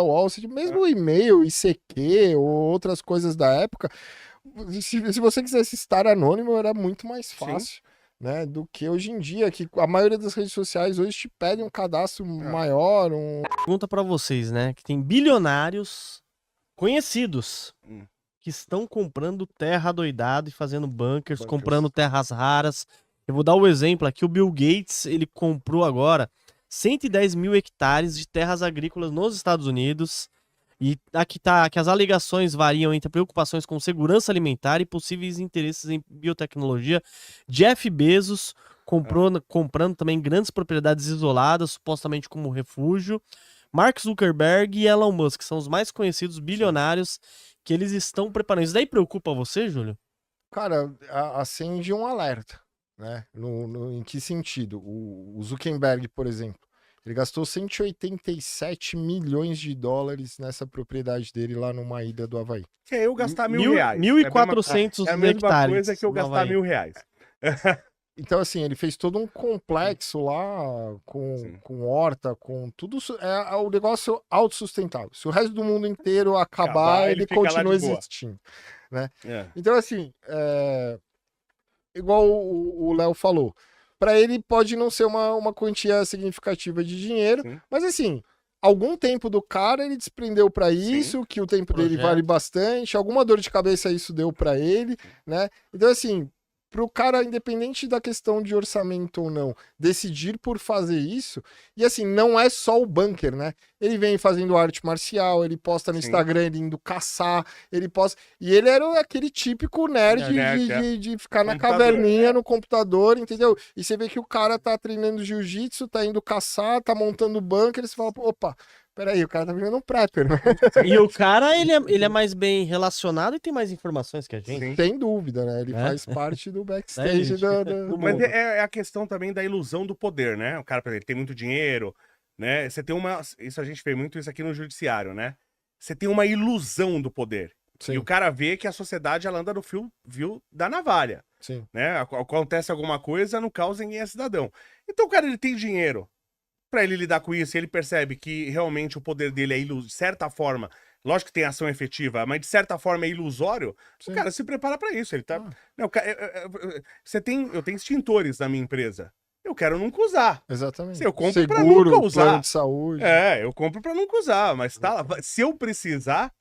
Wall Street, mesmo o e-mail, ICQ ou outras coisas da época, se você quisesse estar anônimo, era muito mais fácil, né, do que hoje em dia, que a maioria das redes sociais hoje te pede um cadastro maior. Pergunta pra vocês, né, que tem bilionários conhecidos que estão comprando terra adoidado e fazendo bunkers, comprando terras raras. Eu vou dar o exemplo aqui, o Bill Gates, ele comprou agora 110 mil hectares de terras agrícolas nos Estados Unidos. E aqui tá que as alegações variam entre preocupações com segurança alimentar e possíveis interesses em biotecnologia. Jeff Bezos comprando também grandes propriedades isoladas, supostamente como refúgio. Mark Zuckerberg e Elon Musk são os mais conhecidos bilionários que eles estão preparando. Isso daí preocupa você, Júlio? Cara, acende um alerta, né? Em que sentido? O Zuckerberg, por exemplo, ele gastou 187 milhões de dólares nessa propriedade dele lá numa ilha do Havaí. Que é eu gastar R$1.000. 1.400 é a mesma hectares. coisa que eu gastar R$1.000. Então, assim, ele fez todo um complexo lá com horta, com tudo. É o negócio autossustentável. Se o resto do mundo inteiro acabar, ele continua existindo. Né? Então, assim, igual o Léo falou, para ele pode não ser uma quantia significativa de dinheiro, mas assim, algum tempo do cara ele desprendeu para isso, que o tempo dele vale bastante, alguma dor de cabeça isso deu para ele, né? Então, assim, pro cara, independente da questão de orçamento ou não, decidir por fazer isso, e assim, não é só o bunker, né? Ele vem fazendo arte marcial, ele posta no Instagram, ele indo caçar, ele posta... E ele era aquele típico nerd de ficar na caverninha no computador, entendeu? E você vê que o cara tá treinando jiu-jitsu, tá indo caçar, tá montando bunker, e você fala, opa... Peraí, o cara tá virando um prepper, né? E o cara, ele é mais bem relacionado e tem mais informações que a gente. Sem dúvida, né? Ele faz parte do backstage do Mas é a questão também da ilusão do poder, né? O cara, por exemplo, tem muito dinheiro, né? Você tem uma... Isso a gente vê muito isso aqui no judiciário, né? Você tem uma ilusão do poder. E o cara vê que a sociedade, ela anda no fio da navalha. Né? Acontece alguma coisa, não causa ninguém é cidadão. Então o cara, ele tem dinheiro. Pra ele lidar com isso, ele percebe que realmente o poder dele é de certa forma, lógico que tem ação efetiva, mas de certa forma é ilusório, o cara se prepara pra isso. Ele tá... Não, eu tenho extintores na minha empresa. Eu quero nunca usar. Exatamente. Eu compro pra nunca usar. Plano de saúde. Eu compro pra nunca usar, mas tá lá. Se eu precisar,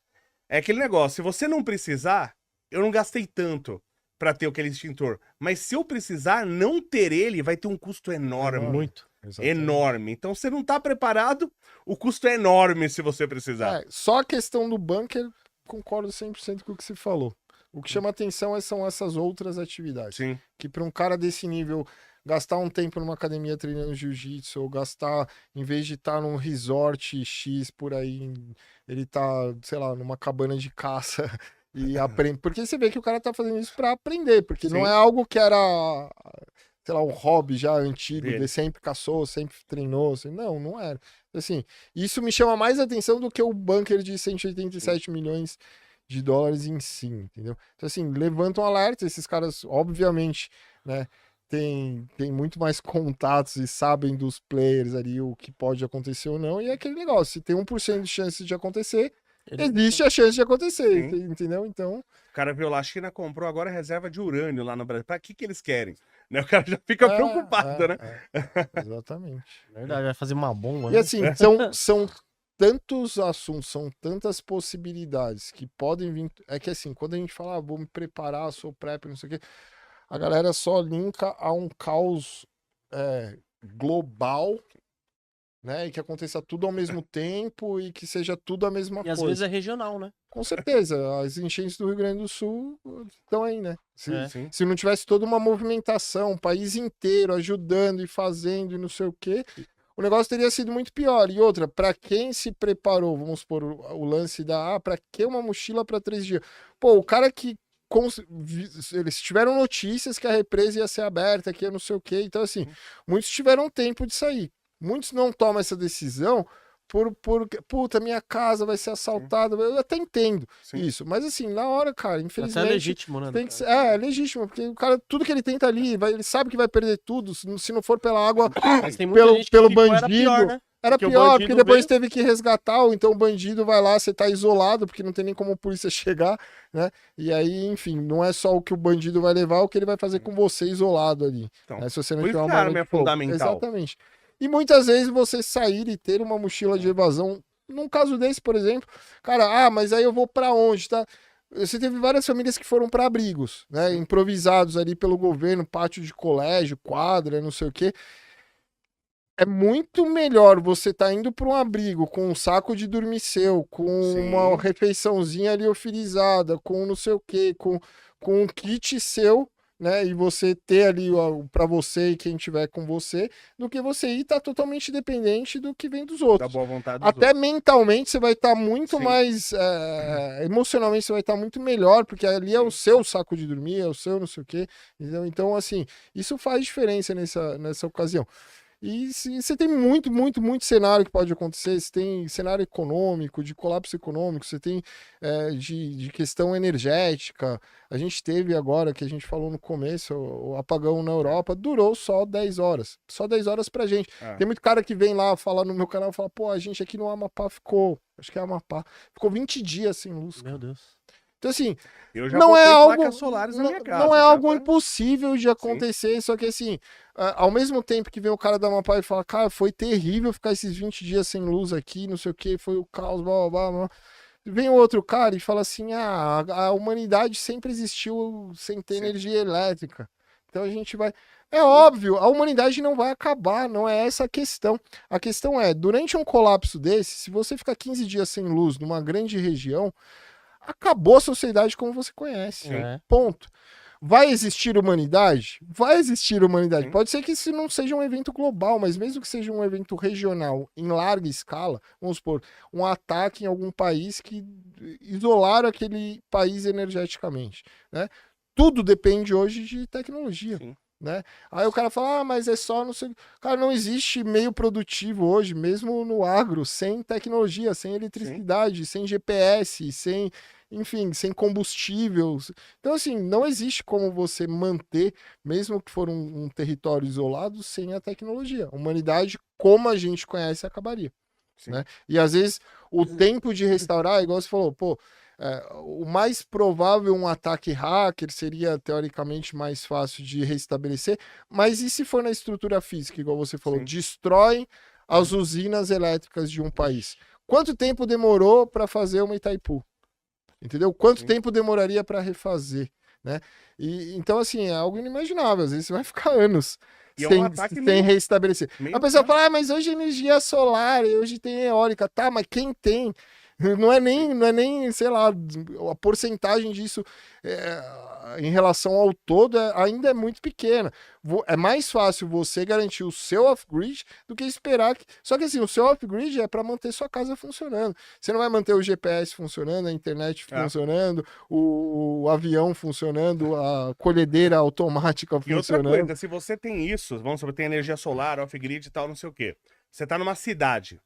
é aquele negócio. Se você não precisar, eu não gastei tanto pra ter aquele extintor. Mas se eu precisar, não ter ele vai ter um custo enorme. Muito. Exatamente. Enorme. Então, você não tá preparado, o custo é enorme se você precisar. Só a questão do bunker, concordo 100% com o que você falou. O que chama atenção são essas outras atividades. Que para um cara desse nível, gastar um tempo numa academia treinando jiu-jitsu, ou gastar, em vez de estar num resort X por aí, ele tá, sei lá, numa cabana de caça e aprende. Porque você vê que o cara tá fazendo isso para aprender, porque não é algo que era... sei lá, um hobby já antigo, ele sempre caçou, sempre treinou, assim, não era. Assim, isso me chama mais atenção do que o bunker de 187 milhões de dólares em si, entendeu? Então, assim, levanta um alerta, esses caras, obviamente, né, tem muito mais contatos e sabem dos players ali o que pode acontecer ou não, e é aquele negócio, se tem 1% de chance de acontecer, existe a chance de acontecer, entendeu? Então... O cara viu lá, a China comprou agora reserva de urânio lá no Brasil. Pra que eles querem? Né? O cara já fica preocupado, né? Exatamente. Verdade, vai fazer uma bomba. E assim, são tantos assuntos, são tantas possibilidades que podem vir... É que assim, quando a gente fala, vou me preparar, sou prep, não sei o quê, a galera só linka a um caos global, né? E que aconteça tudo ao mesmo tempo e que seja tudo a mesma coisa. E às vezes é regional, né? Com certeza, as enchentes do Rio Grande do Sul estão aí, né? Se não tivesse toda uma movimentação, o país inteiro ajudando e fazendo e não sei o quê, o negócio teria sido muito pior. E outra, para quem se preparou, vamos supor, o lance da, para que uma mochila para 3 dias? Pô, o cara que eles tiveram notícias que a represa ia ser aberta, que ia não sei o quê, então assim, muitos tiveram tempo de sair. Muitos não tomam essa decisão por puta, minha casa vai ser assaltada. Eu até entendo isso, mas assim, na hora, cara, infelizmente... É legítimo, né? Tem que é legítimo, porque o cara, tudo que ele tenta ali, ele sabe que vai perder tudo, se não for pela água, pelo bandido, pior, né? Era pior, porque depois teve que resgatar, ou então o bandido vai lá, você tá isolado, porque não tem nem como a polícia chegar, né? E aí, enfim, não é só o que o bandido vai levar, o que ele vai fazer com você isolado ali. Então, né? Se você não tiver uma arma é fundamental. Exatamente. E muitas vezes você sair e ter uma mochila de evasão, num caso desse, por exemplo, cara, mas aí eu vou pra onde, tá? Você teve várias famílias que foram para abrigos, né? Improvisados ali pelo governo, pátio de colégio, quadra, não sei o quê. É muito melhor você tá indo para um abrigo com um saco de dormir seu, com uma refeiçãozinha ali oferizada, com não sei o quê, com um kit seu, né? E você ter ali para você e quem tiver com você, do que você ir tá totalmente dependente do que vem dos outros. Da boa vontade dos Até outros. mentalmente você vai estar muito mais. Emocionalmente você vai estar muito melhor, porque ali é o seu saco de dormir, é o seu não sei o quê. Entendeu? Então, assim, isso faz diferença nessa ocasião. E você tem muito cenário que pode acontecer. Você tem cenário econômico, de colapso econômico, você tem de questão energética. A gente teve agora, que a gente falou no começo, o apagão na Europa, durou só 10 horas. Só 10 horas pra gente. Tem muito cara que vem lá falar no meu canal, fala, pô, a gente aqui no Amapá ficou, acho que é Amapá, ficou 20 dias sem luz. Meu Deus. Então, assim, não é algo, solares na minha casa, não é algo impossível de acontecer, só que assim, ao mesmo tempo que vem o cara da Amapá e fala, cara, foi terrível ficar esses 20 dias sem luz aqui, não sei o que, foi o caos, blá, blá, blá. Vem o outro cara e fala assim, a humanidade sempre existiu sem ter energia elétrica. Então a gente vai... É óbvio, a humanidade não vai acabar, não é essa a questão. A questão é, durante um colapso desse, se você ficar 15 dias sem luz numa grande região, acabou a sociedade como você conhece. Ponto. Vai existir humanidade? Vai existir humanidade. Pode ser que isso não seja um evento global, mas mesmo que seja um evento regional em larga escala, vamos supor, um ataque em algum país que isolar aquele país energeticamente, né? Tudo depende hoje de tecnologia. Né? Aí o cara fala, mas é só não sei. Cara, não existe meio produtivo hoje, mesmo no agro, sem tecnologia, sem eletricidade, sem GPS, sem, enfim, sem combustível. Então, assim, não existe como você manter, mesmo que for um território isolado, sem a tecnologia. A humanidade, como a gente conhece, acabaria. Né? E às vezes o tempo de restaurar, igual você falou, pô. O mais provável um ataque hacker seria teoricamente mais fácil de restabelecer, mas e se for na estrutura física, igual você falou, destroem as usinas elétricas de um país? Quanto tempo demorou para fazer uma Itaipu? Entendeu? Quanto tempo demoraria para refazer? Né? Então, assim, é algo inimaginável, às vezes você vai ficar anos sem restabelecer. A pessoa fala, mas hoje energia solar, hoje tem eólica, tá, mas quem tem? Não é nem, sei lá, a porcentagem disso em relação ao todo ainda é muito pequena. É mais fácil você garantir o seu off-grid do que esperar que... Só que assim, o seu off-grid é para manter sua casa funcionando. Você não vai manter o GPS funcionando, a internet funcionando, o avião funcionando, a colhedeira automática funcionando. E outra coisa, se você tem isso, vamos supor, tem energia solar, off-grid e tal, não sei o quê. Você tá numa cidade...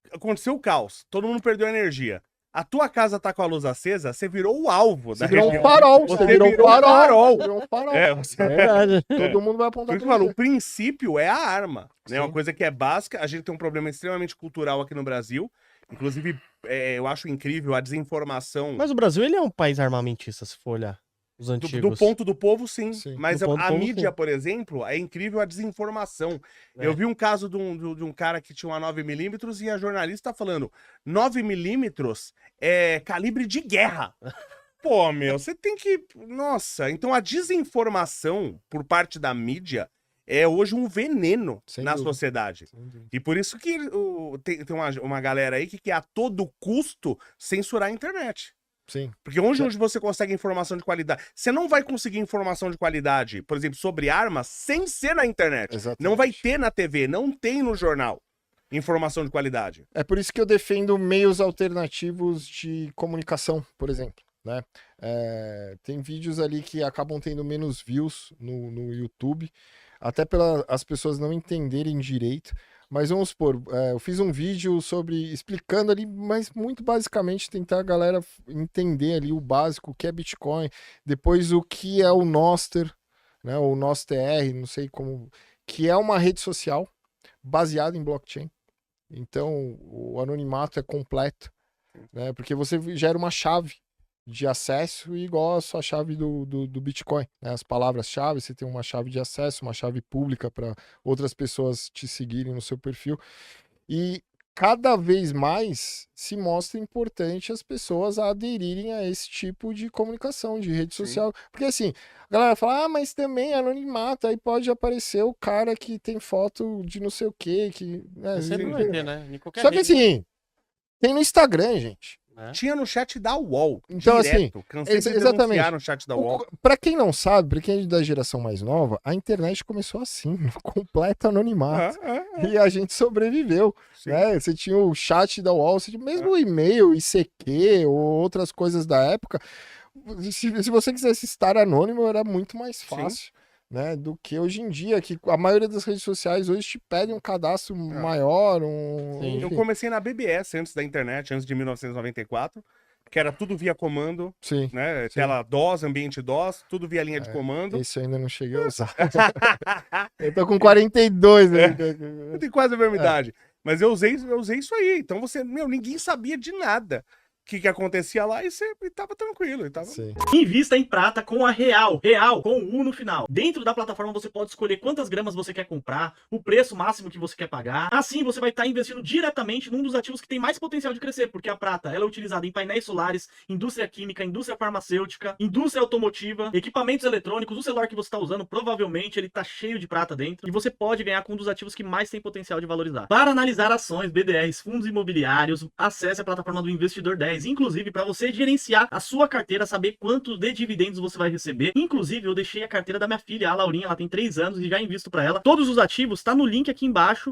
Aconteceu o caos, todo mundo perdeu a energia. A tua casa tá com a luz acesa, você virou o alvo da região. Um farol, você virou um farol. Virou um farol. É verdade. Todo mundo vai apontar pra você. O princípio é a arma, né? Uma coisa que é básica. A gente tem um problema extremamente cultural aqui no Brasil. Inclusive, eu acho incrível a desinformação. Mas o Brasil, ele é um país armamentista, se for olhar. Os antigos. Do ponto do povo, sim. Mas a mídia, sim. por exemplo, é incrível a desinformação. Eu vi um caso de um cara que tinha uma 9mm e a jornalista falando 9mm é calibre de guerra. Pô, meu, você tem que... Nossa, então a desinformação por parte da mídia é hoje um veneno na sociedade. E por isso que tem uma galera aí que quer a todo custo censurar a internet. Sim. Porque onde você consegue informação de qualidade? Você não vai conseguir informação de qualidade, por exemplo, sobre armas, sem ser na internet. Exatamente. Não vai ter na TV, não tem no jornal informação de qualidade. É por isso que eu defendo meios alternativos de comunicação, por exemplo. Né? Tem vídeos ali que acabam tendo menos views no YouTube, até as pessoas não entenderem direito. Mas vamos supor, eu fiz um vídeo explicando ali, mas muito basicamente tentar a galera entender ali o básico, o que é Bitcoin, depois o que é o Nostr, né, o Nostr, não sei como, que é uma rede social baseada em blockchain. Então, o anonimato é completo, né? Porque você gera uma chave de acesso igual a sua chave do Bitcoin, né? As palavras-chave, você tem uma chave de acesso, uma chave pública para outras pessoas te seguirem no seu perfil. E cada vez mais se mostra importante as pessoas aderirem a esse tipo de comunicação, de rede social. Porque assim, a galera fala, mas também anonimato, aí pode aparecer o cara que tem foto de não sei o quê, que... Né, sempre vai ter, né? Só que assim, tem no Instagram, gente. Tinha no chat da UOL. Então, direto. assim, exatamente. No chat da UOL. Pra quem não sabe, pra quem é da geração mais nova, a internet começou assim, no completo anonimato. E a gente sobreviveu. Né? Você tinha o chat da UOL, você tinha mesmo o e-mail, ICQ ou outras coisas da época. Se você quisesse estar anônimo, era muito mais fácil. Né, do que hoje em dia, que a maioria das redes sociais hoje te pede um cadastro maior. Eu comecei na BBS antes da internet, antes de 1994, que era tudo via comando, né? Tela DOS, ambiente DOS, tudo via linha de comando. Esse eu ainda não cheguei a usar. Eu tô com 42, né? Eu tenho quase a mesma idade. Mas eu usei isso aí. Então ninguém sabia de nada. O que acontecia lá e você tava tranquilo. Invista em prata com a Real com U no final. Dentro da plataforma você pode escolher quantas gramas você quer comprar, o preço máximo que você quer pagar. Assim você vai estar investindo diretamente num dos ativos que tem mais potencial de crescer, porque a prata ela é utilizada em painéis solares, indústria química, indústria farmacêutica, indústria automotiva, equipamentos eletrônicos. O celular que você está usando, provavelmente ele está cheio de prata dentro, e você pode ganhar com um dos ativos que mais tem potencial de valorizar. Para analisar ações, BDRs, fundos imobiliários, acesse a plataforma do Investidor 10. Inclusive, para você gerenciar a sua carteira, saber quanto de dividendos você vai receber. Inclusive, eu deixei a carteira da minha filha, a Laurinha, ela tem 3 anos e já invisto para ela. Todos os ativos tá no link aqui embaixo